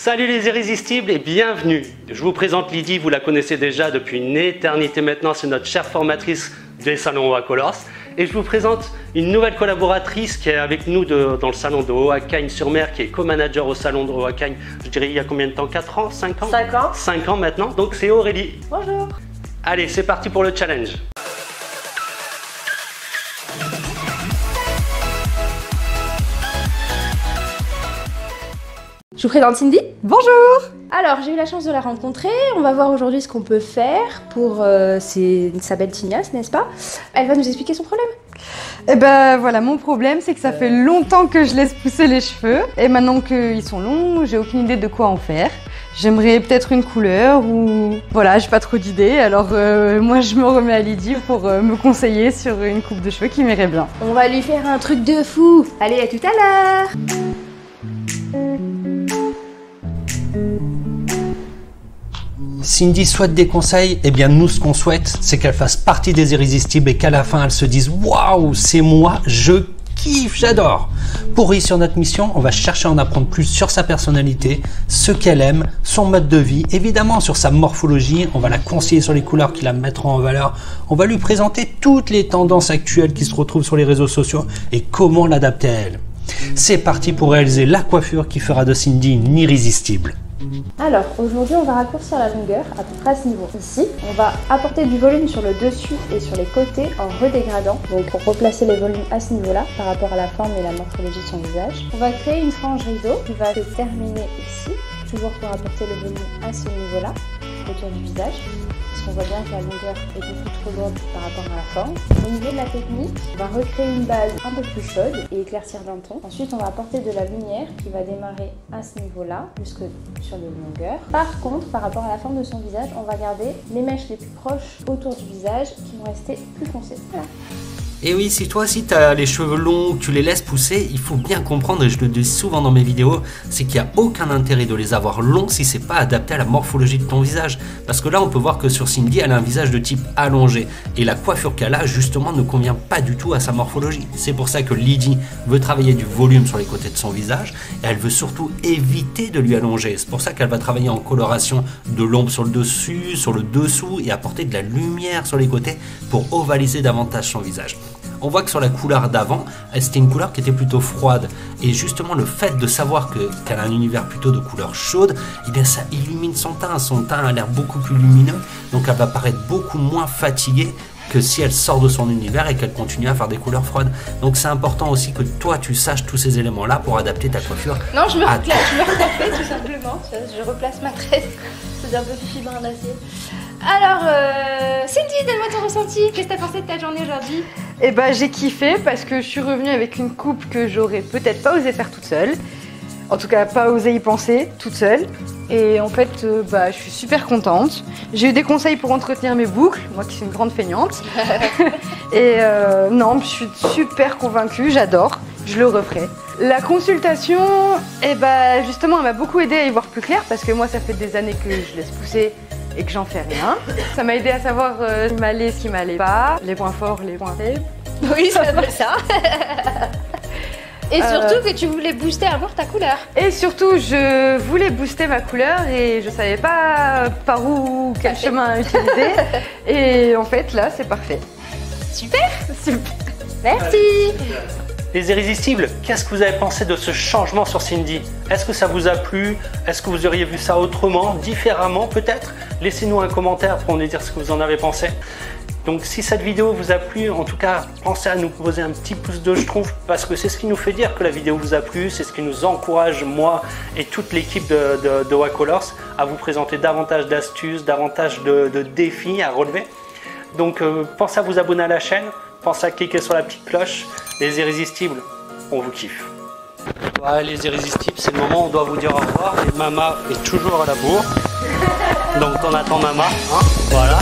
Salut les irrésistibles et bienvenue. Je vous présente Lydie, vous la connaissez déjà depuis une éternité maintenant, c'est notre chère formatrice des salons OA Colors. Et je vous présente une nouvelle collaboratrice qui est avec nous dans le salon de Haut-Cagnes-sur-Mer, qui est co-manager au salon de Haut-Cagnes, je dirais il y a combien de temps? 4 ans? 5 ans? 5 ans. 5 ans maintenant, donc c'est Aurélie. Bonjour. Allez, c'est parti pour le challenge. Je vous présente Cindy. Bonjour. Alors, j'ai eu la chance de la rencontrer. On va voir aujourd'hui ce qu'on peut faire pour sa belle tignasse, n'est-ce pas? Elle va nous expliquer son problème. Eh ben voilà, mon problème c'est que ça fait longtemps que je laisse pousser les cheveux et maintenant qu'ils sont longs, j'ai aucune idée de quoi en faire. J'aimerais peut-être une couleur ou voilà, j'ai pas trop d'idées. Alors moi je me remets à Lydie pour me conseiller sur une coupe de cheveux qui m'irait bien. On va lui faire un truc de fou. Allez, à tout à l'heure. Cindy souhaite des conseils, eh bien nous ce qu'on souhaite c'est qu'elle fasse partie des irrésistibles et qu'à la fin elle se dise waouh c'est moi, je kiffe, j'adore. Pour réussir notre mission, on va chercher à en apprendre plus sur sa personnalité, ce qu'elle aime, son mode de vie, évidemment sur sa morphologie, on va la conseiller sur les couleurs qui la mettront en valeur, on va lui présenter toutes les tendances actuelles qui se retrouvent sur les réseaux sociaux et comment l'adapter à elle. C'est parti pour réaliser la coiffure qui fera de Cindy une irrésistible. Alors, aujourd'hui, on va raccourcir la longueur à peu près à ce niveau. Ici, on va apporter du volume sur le dessus et sur les côtés en redégradant. Donc, pour replacer les volumes à ce niveau-là, par rapport à la forme et la morphologie de son visage. On va créer une frange rideau qui va se terminer ici, toujours pour apporter le volume à ce niveau-là, autour du visage. Parce qu'on voit bien que la longueur est beaucoup trop lourde par rapport à la forme. Au niveau de la technique, on va recréer une base un peu plus chaude et éclaircir d'un ton. Ensuite, on va apporter de la lumière qui va démarrer à ce niveau-là, jusque sur les longueurs. Par contre, par rapport à la forme de son visage, on va garder les mèches les plus proches autour du visage qui vont rester plus foncées. Voilà. Et oui, si toi aussi tu as les cheveux longs, que tu les laisses pousser, il faut bien comprendre, et je le dis souvent dans mes vidéos, c'est qu'il n'y a aucun intérêt de les avoir longs si c'est pas adapté à la morphologie de ton visage. Parce que là, on peut voir que sur Cindy, elle a un visage de type allongé. Et la coiffure qu'elle a, justement, ne convient pas du tout à sa morphologie. C'est pour ça que Lydie veut travailler du volume sur les côtés de son visage, et elle veut surtout éviter de lui allonger. C'est pour ça qu'elle va travailler en coloration de l'ombre sur le dessus, sur le dessous, et apporter de la lumière sur les côtés pour ovaliser davantage son visage. On voit que sur la couleur d'avant, c'était une couleur qui était plutôt froide. Et justement, le fait de savoir qu'elle a un univers plutôt de couleur chaude, eh bien ça illumine son teint. Son teint a l'air beaucoup plus lumineux, donc elle va paraître beaucoup moins fatiguée que si elle sort de son univers et qu'elle continue à faire des couleurs froides. Donc c'est important aussi que toi, tu saches tous ces éléments-là pour adapter ta coiffure. Non, je me refais tout simplement. Je replace ma tresse. C'est un peu fibre en acier. Alors, Cindy, donne-moi ton ressenti. Qu'est-ce que t'as pensé de ta journée aujourd'hui? Eh ben j'ai kiffé parce que je suis revenue avec une coupe que j'aurais peut-être pas osé faire toute seule. En tout cas, pas osé y penser toute seule. Et en fait, je suis super contente. J'ai eu des conseils pour entretenir mes boucles, moi qui suis une grande feignante. Et non, je suis super convaincue, j'adore, je le referai. La consultation, justement, elle m'a beaucoup aidée à y voir plus clair parce que moi, ça fait des années que je laisse pousser et que j'en fais rien. Ça m'a aidé à savoir ce qui m'allait, ce qui m'allait pas, les points forts, les points faibles. Oui, c'est un peu ça. Et surtout que tu voulais booster à mort ta couleur. Et surtout, je voulais booster ma couleur et je savais pas par où, quel chemin utiliser. Et en fait, là, c'est parfait. Super. Super. Merci. Les irrésistibles, qu'est-ce que vous avez pensé de ce changement sur Cindy? Est-ce que ça vous a plu? Est-ce que vous auriez vu ça autrement, différemment peut-être? Laissez-nous un commentaire pour nous dire ce que vous en avez pensé. Donc si cette vidéo vous a plu, en tout cas, pensez à nous poser un petit pouce bleu, je trouve, parce que c'est ce qui nous fait dire que la vidéo vous a plu, c'est ce qui nous encourage, moi et toute l'équipe de OA Colors, à vous présenter davantage d'astuces, davantage de défis à relever. Donc pensez à vous abonner à la chaîne, pensez à cliquer sur la petite cloche. Les irrésistibles, on vous kiffe. Ouais, les irrésistibles, c'est le moment où on doit vous dire au revoir. Et Mama est toujours à la bourre. Donc on attend Mama, hein, voilà.